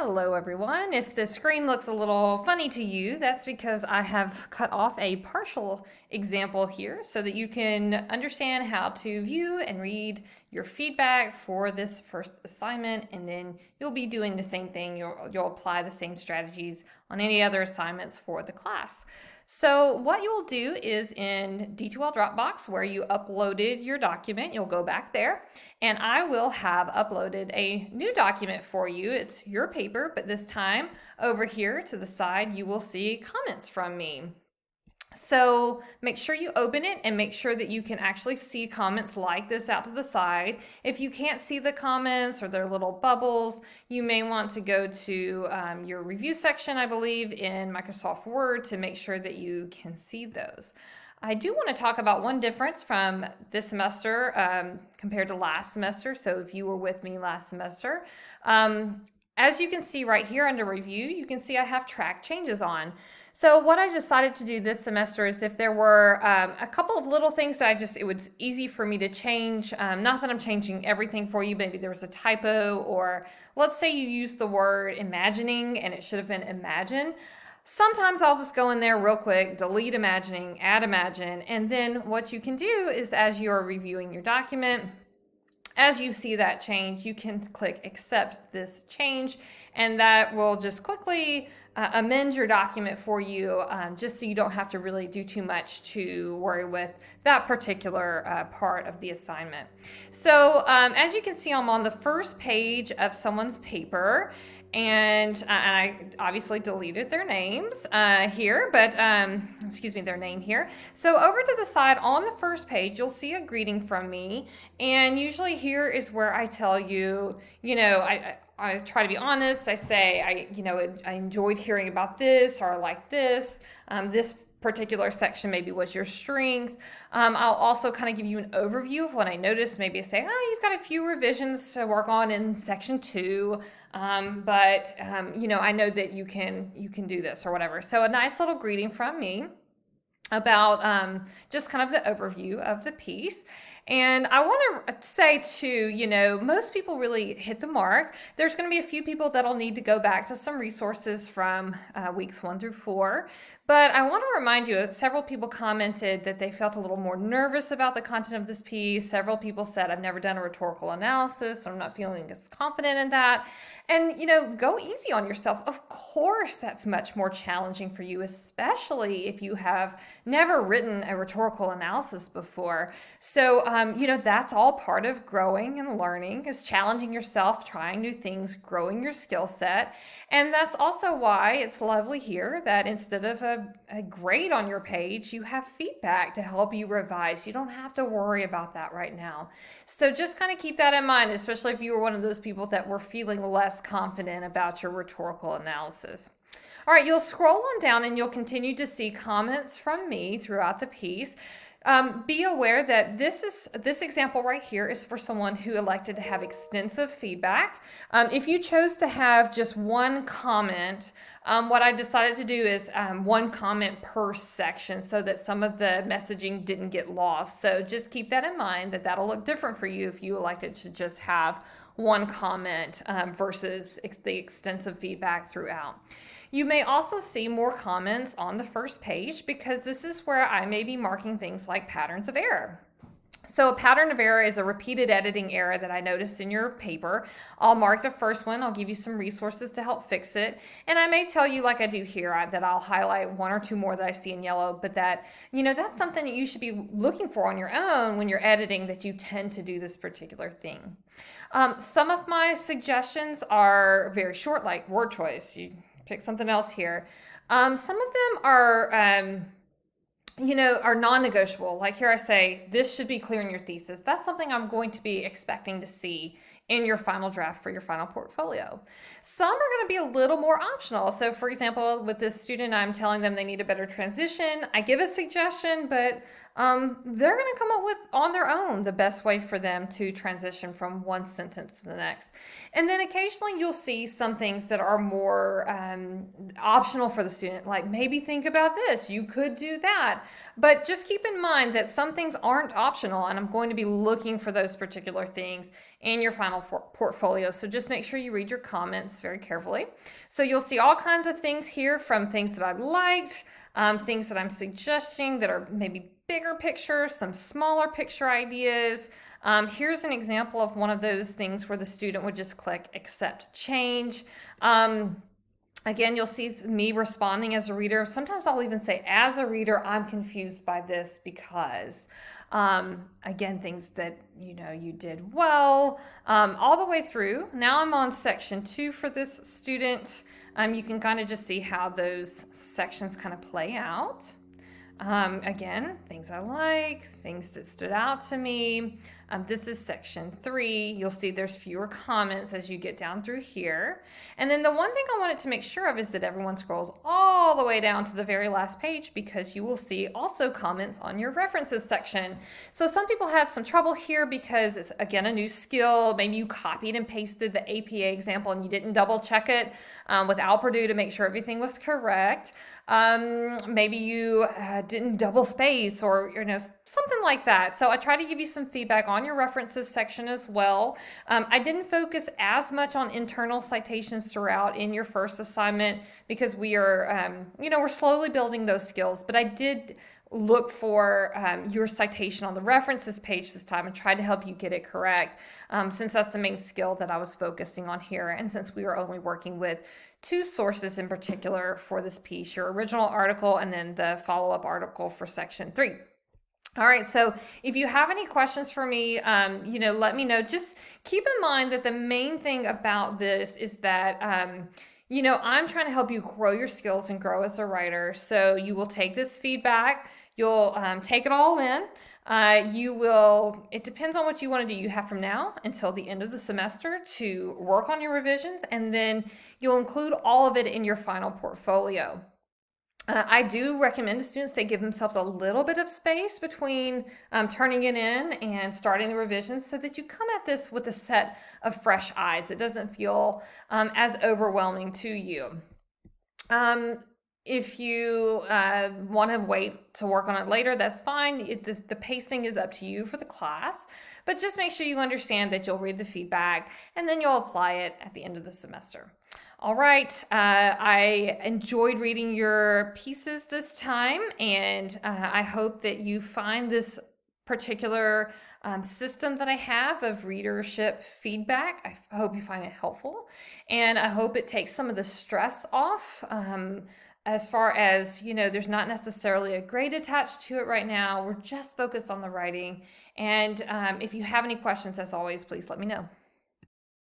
Hello everyone. If the screen looks a little funny to you, that's because I have cut off a partial example here so that you can understand how to view and read your feedback for this first assignment, and then you'll be doing the same thing. You'll apply the same strategies on any other assignments for the class. So what you'll do is in D2L Dropbox where you uploaded your document, you'll go back there and I will have uploaded a new document for you. It's your paper, but this time over here to the side, you will see comments from me. So make sure you open it and make sure that you can actually see comments like this out to the side. If you can't see the comments or they're little bubbles, you may want to go to your review section, I believe, in Microsoft Word to make sure that you can see those. I do want to talk about one difference from this semester compared to last semester. So if you were with me last semester, as you can see right here under review, you can see I have track changes on. So what I decided to do this semester is if there were a couple of little things that it was easy for me to change, not that I'm changing everything for you, maybe there was a typo, or let's say you used the word imagining and it should have been imagine. Sometimes I'll just go in there real quick, delete imagining, add imagine, and then what you can do is as you're reviewing your document, as you see that change, you can click accept this change, and that will just quickly amend your document for you, just so you don't have to really do too much to worry with that particular part of the assignment. So as you can see, I'm on the first page of someone's paper, and I obviously deleted their names here, but excuse me, their name here. So over to the side on the first page, you'll see a greeting from me, and usually here is where I tell you, I try to be honest. I say, I enjoyed hearing about this, or I like this. This particular section maybe was your strength. I'll also kind of give you an overview of what I noticed. Maybe I say, you've got a few revisions to work on in section 2, but I know that you can do this or whatever. So a nice little greeting from me about just kind of the overview of the piece. And I want to say too, most people really hit the mark. There's going to be a few people that'll need to go back to some resources from weeks 1 through 4. But I want to remind you, several people commented that they felt a little more nervous about the content of this piece. Several people said, I've never done a rhetorical analysis, so I'm not feeling as confident in that. And, go easy on yourself. Of course, that's much more challenging for you, especially if you have never written a rhetorical analysis before. So, that's all part of growing and learning, is challenging yourself, trying new things, growing your skill set. And that's also why it's lovely here that instead of a grade on your page, you have feedback to help you revise. You don't have to worry about that right now. So just kind of keep that in mind, especially if you were one of those people that were feeling less confident about your rhetorical analysis. All right, you'll scroll on down and you'll continue to see comments from me throughout the piece. Be aware that this example right here is for someone who elected to have extensive feedback. If you chose to have just one comment, what I decided to do is one comment per section so that some of the messaging didn't get lost. So just keep that in mind, that that'll look different for you if you elected to just have one comment versus the extensive feedback throughout. You may also see more comments on the first page because this is where I may be marking things like patterns of error. So a pattern of error is a repeated editing error that I noticed in your paper. I'll mark the first one. I'll give you some resources to help fix it. And I may tell you, like I do here, that I'll highlight 1 or 2 more that I see in yellow, but that's something that you should be looking for on your own when you're editing, that you tend to do this particular thing. Some of my suggestions are very short, like word choice. You pick something else here. Some of them are non-negotiable. Like here I say, this should be clear in your thesis. That's something I'm going to be expecting to see in your final draft for your final portfolio. Some are going to be a little more optional. So for example, with this student, I'm telling them they need a better transition. I give a suggestion, but they're going to come up with on their own the best way for them to transition from one sentence to the next. And then occasionally you'll see some things that are more optional for the student, like maybe think about this, you could do that. But just keep in mind that some things aren't optional, and I'm going to be looking for those particular things in your final portfolio. So just make sure you read your comments very carefully. So you'll see all kinds of things here, from things that I liked, things that I'm suggesting that are maybe bigger pictures, some smaller picture ideas. Here's an example of one of those things where the student would just click accept change. Again, you'll see me responding as a reader. Sometimes I'll even say, as a reader, I'm confused by this because, again, things that, you did well, all the way through. Now I'm on section 2 for this student. You can kind of just see how those sections kind of play out. Again, things I like, things that stood out to me. This is section 3. You'll see there's fewer comments as you get down through here. And then the one thing I wanted to make sure of is that everyone scrolls all the way down to the very last page, because you will see also comments on your references section. So some people had some trouble here because it's, again, a new skill. Maybe you copied and pasted the APA example and you didn't double check it with Alperdue to make sure everything was correct. Maybe you didn't double space, or something like that. So I try to give you some feedback on your references section as well. I didn't focus as much on internal citations throughout in your first assignment because we are, we're slowly building those skills. But I did look for your citation on the references page this time and try to help you get it correct, since that's the main skill that I was focusing on here, and since we were only working with 2 sources in particular for this piece, your original article and then the follow-up article for section 3. All right, so if you have any questions for me, let me know. Just keep in mind that the main thing about this is that, I'm trying to help you grow your skills and grow as a writer. So you will take this feedback, you'll take it all in. It depends on what you want to do. You have from now until the end of the semester to work on your revisions, and then you'll include all of it in your final portfolio. I do recommend to students they give themselves a little bit of space between turning it in and starting the revisions, so that you come at this with a set of fresh eyes. It doesn't feel as overwhelming to you. If you want to wait to work on it later, that's fine. The pacing is up to you for the class, but just make sure you understand that you'll read the feedback and then you'll apply it at the end of the semester. All right, I enjoyed reading your pieces this time, and I hope that you find this particular system that I have of readership feedback. I hope you find it helpful, and I hope it takes some of the stress off. As far as, there's not necessarily a grade attached to it right now. We're just focused on the writing. And if you have any questions, as always, please let me know.